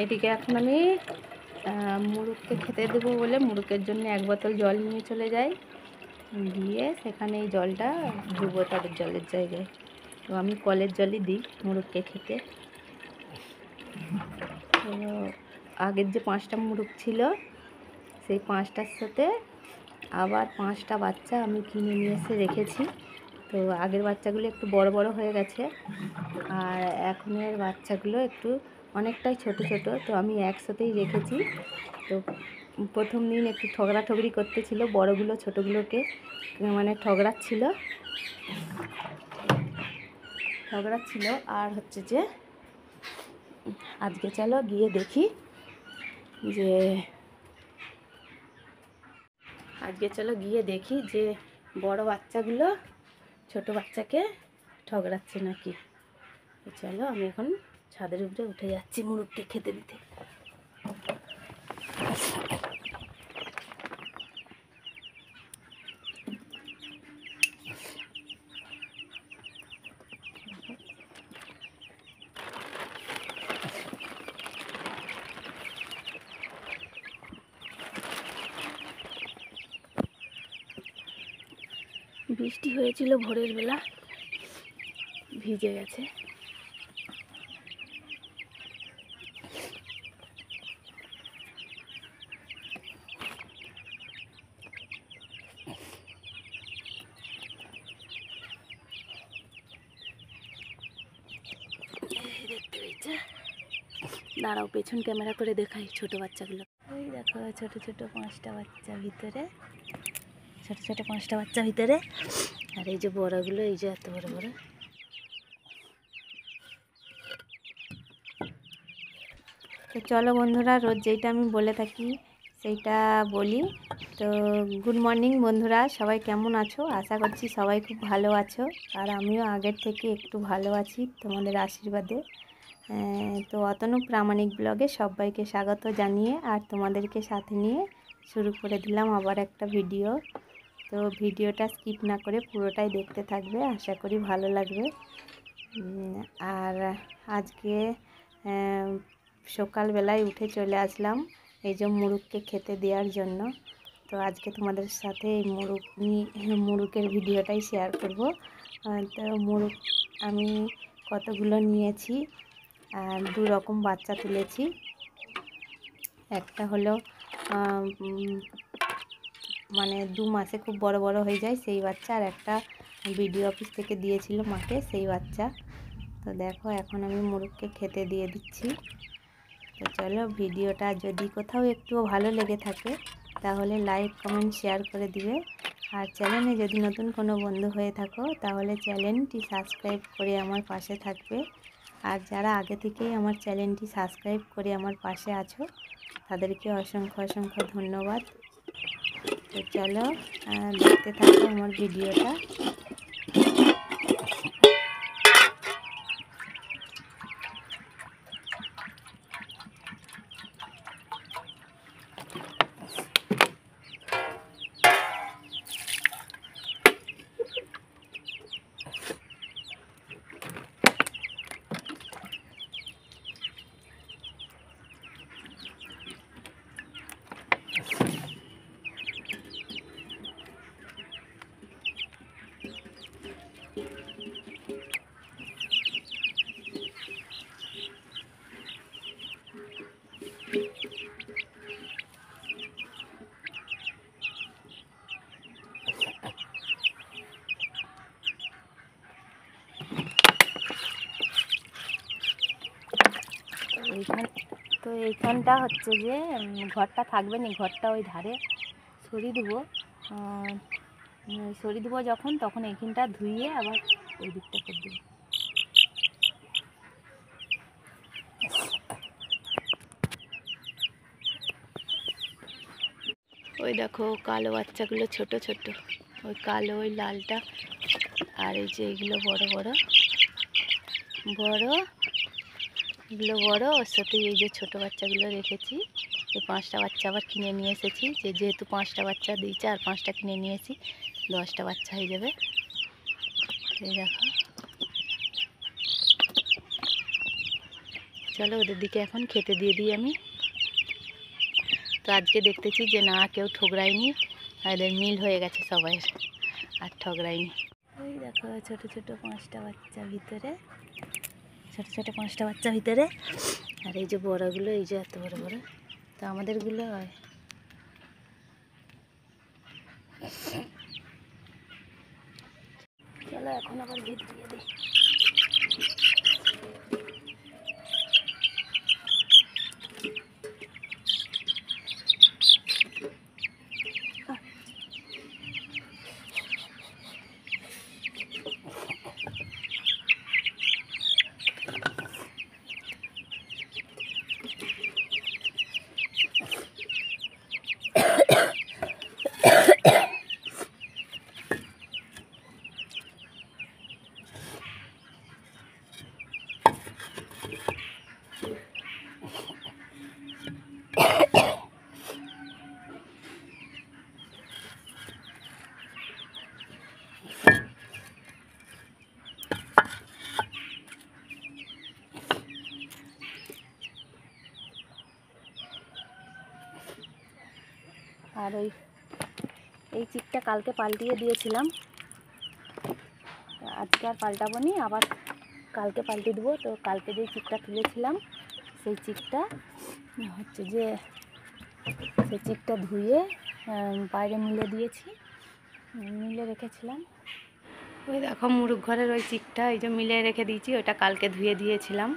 এদিকে এখন আমি মুরুগকে খেতে দেবো বলে মুরুগের জন্য 1 বোতল জল নিয়ে চলে যাই, গিয়ে সেখানে এই জলটা ধুবো তাদের জলের জায়গায়। তো আমি কলের জলই দিই মুরুগকে খেতে। তো আগের যে 5টা মুরুগ ছিল সেই 5টার সাথে আবার 5টা বাচ্চা আমি কিনে নিয়ে এসে রেখেছি। তো আগের বাচ্চাগুলো একটু বড় বড় হয়ে গেছে, আর এখনের বাচ্চাগুলো একটু অনেকটাই ছোট ছোট। তো আমি একসাথেই রেখেছি। তো প্রথম দিন একটু ঠগড়াঠগড়ি করতেছিল, বড়গুলো ছোটোগুলোকে মানে ঠগড়াচ্ছিল। আর হচ্ছে যে আজকে চলো গিয়ে দেখি যে বড় বাচ্চাগুলো ছোট বাচ্চাকে ঠগড়াচ্ছে নাকি। চলো আমি এখন ছাদের উপরে উঠে যাচ্ছি মুরুগকে খেতে দিতে। বৃষ্টি হয়েছিল ভোরের বেলা, ভিজে গেছে। দেখতে পেয়েছে, দাঁড়াও পেছন ক্যামেরা করে দেখাই ছোট বাচ্চাগুলো। ওই দেখো ছোট ছোট 5টা বাচ্চা ভিতরে, ছোট 5টা বাচ্চা ভিতরে। আর এই যে বড়গুলো, এই যে এত বড় বড়। তো চলো বন্ধুরা, রোজ যেটা আমি বলে থাকি সেইটা বলি। তো গুড মর্নিং বন্ধুরা, সবাই কেমন আছো? আশা করছি সবাই খুব ভালো আছো, আর আমিও আগের থেকে একটু ভালো আছি তোমাদের আশীর্বাদে। তো অতনু প্রামাণিক ব্লগে সবাইকে স্বাগত জানিয়ে আর তোমাদেরকে সাথে নিয়ে শুরু করে দিলাম আবার একটা ভিডিও। তো ভিডিওটা স্কিপ না করে পুরোটাই দেখতে থাকবে, আশা করি ভালো লাগবে। আর আজকে সকালবেলায় উঠে চলে আসলাম এই যে মুরুগকে খেতে দেওয়ার জন্য। তো আজকে তোমাদের সাথে এই মুরুগের ভিডিওটাই শেয়ার করব। তো মুরুগ আমি কতগুলো নিয়েছি, আর 2 রকম বাচ্চা তুলেছি। একটা হলো মানে 2 মাসে খুব বড় বড় হয়ে যায় সেই বাচ্চা, আর একটা বিডিও অফিস থেকে দিয়েছিল মাকে সেই বাচ্চা। তো দেখো এখন আমি মুরুগকে খেতে দিয়ে দিচ্ছি। তো চলো ভিডিওটা যদি কোথাও একটুও ভালো লেগে থাকে তাহলে লাইক কমেন্ট শেয়ার করে দিবে। আর চ্যানেলে যদি নতুন কোনো বন্ধু হয়ে থাকো তাহলে চ্যানেলটি সাবস্ক্রাইব করে আমার পাশে থাকবে। আর যারা আগে থেকেই আমার চ্যানেলটি সাবস্ক্রাইব করে আমার পাশে আছো তাদেরকে অসংখ্য অসংখ্য ধন্যবাদ। তো চলো দেখতে থাকো আমার ভিডিওটা। এইখানটা হচ্ছে যে ঘরটা থাকবে না, ঘরটা ওই ধারে সরিয়ে দেবো যখন, তখন এইখানটা ধুইয়ে আবার ওই দিকটা করে দেবো। ওই দেখো কালো বাচ্চাগুলো ছোট ছোট, ওই কালো ওই লালটা, আর এই যে এইগুলো বড় বড় এগুলো বড়। ওর সাথে এই যে ছোট বাচ্চাগুলো রেখেছি। এই 5টা বাচ্চা আবার কিনে নিয়ে এসেছি, যেহেতু 5টা বাচ্চা দিয়েছে আর 5টা কিনে নিয়েছি, 10টা বাচ্চা হয়ে যাবে। এই দেখো চলো ওদের দিকে এখন খেতে দিয়ে দিই আমি। তো আজকে দেখতেছি যে না কেউ ঠোকরায়নি, এদের মিল হয়ে গেছে সবাই, আর ঠগরাইনি। ওই দেখো ছোট ছোট 5টা বাচ্চা ভিতরে, ছোট ছোট 5টা বাচ্চা ভিতরে, আর এই যে বড়গুলো, এই যে এত বড় বড়, তো আমাদেরগুলো হয়। চলো এখন আবার ভিত দিয়ে দিই। আর এই চিকটা কালকে পাল্টিয়ে দিয়েছিলাম, আজকে আর পাল্টাবো নি, আবার কালকে পাল্টে দেবো। তো কালকে যে চিকটা তুলেছিলাম সেই চিকটা হচ্ছে যে সেই চিকটা ধুয়ে বাইরে মিলে দিয়েছি, মিলে রেখেছিলাম। ওই দেখো মুরগ ঘরের ওই চিকটা এই যে মিলে রেখে দিয়েছি, ওইটা কালকে ধুয়ে দিয়েছিলাম।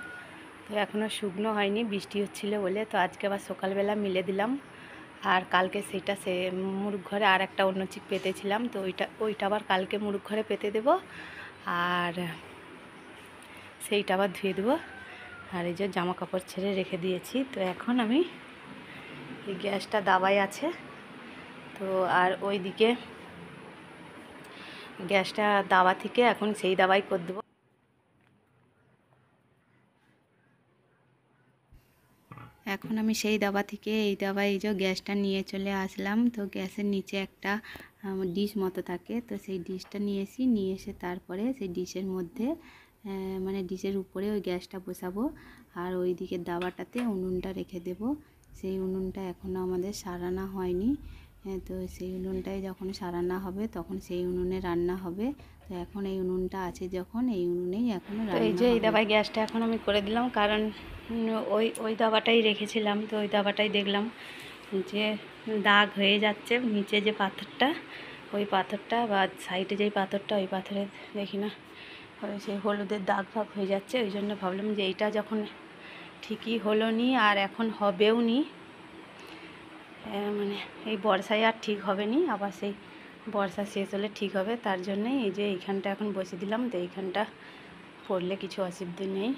তো এখনও শুকনো হয়নি, বৃষ্টি হচ্ছিলো বলে। তো আজকে আবার সকালবেলা মিলে দিলাম। আর কালকে সেটা সে মুরগ ঘরে আর একটা অন্য চিক পেতেছিলাম, তো ওইটা আবার কালকে মুরগ ঘরে পেতে দেবো, আর সেইটা আবার ধুয়ে দেবো। আর এই যে জামা কাপড় ছেড়ে রেখে দিয়েছি। তো এখন আমি এই গ্যাসটা দাবায় আছে, তো আর ওই দিকে গ্যাসটা দাবা থেকে এখন সেই দাবাই করে দেবো। এখন আমি সেই দাবা থেকে এই দাবায় এই যে গ্যাসটা নিয়ে চলে আসলাম। তো গ্যাসের নিচে একটা ডিশ মতো থাকে, তো সেই ডিশটা নিয়ে এসে তারপরে সেই ডিশের মধ্যে মানে ডিশের উপরে ওই গ্যাসটা বসাবো, আর ওই দিকের দাবাটাতে উনুনটা রেখে দেব। সেই উনুনটা এখনও আমাদের সারানো হয়নি, তো সেই উনুনটাই যখন সারানো হবে তখন সেই উনুনে রান্না হবে। তো এখন এই উনুনটা আছে যখন, এই উনুনেই এখনও রান্না হবে। এই যে এই দাবায় গ্যাসটা এখন আমি করে দিলাম, কারণ ওই দাবাটাই রেখেছিলাম, তো ওই দাবাটাই দেখলাম যে দাগ হয়ে যাচ্ছে, নিচে যে পাথরটা, ওই পাথরটা বা সাইডে যেই পাথরটা, ওই পাথরে দেখি না ওই সেই হলুদের দাগ ফাগ হয়ে যাচ্ছে। ওই জন্য ভাবলাম যে এইটা যখন ঠিকই হলো নি আর এখন হবেও নি, মানে এই বর্ষায় আর ঠিক হবে নি, আবার সেই বর্ষা শেষ হলে ঠিক হবে। তার জন্যই এই যে এইখানটা এখন বসে দিলাম, তো এইখানটা পড়লে কিছু অসুবিধে নেই।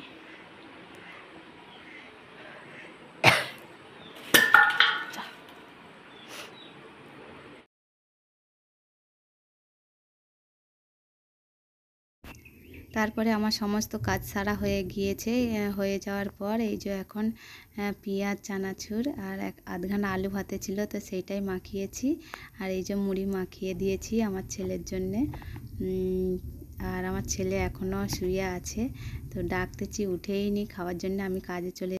তারপরে আমার সমস্ত কাজ সারা হয়ে গিয়েছে। হয়ে যাওয়ার পর এই যে এখন পেঁয়াজ, চানাচুর আর আধখানা আলু ভাতে ছিল, তো সেইটাই মাখিয়েছি। আর এই যে মুড়ি মাখিয়ে দিয়েছি আমার ছেলের জন্যে। আর আমার ছেলে এখনও শুয়ে আছে, তো ডাকতেছি উঠেই নি খাওয়ার জন্য। আমি কাজে চলে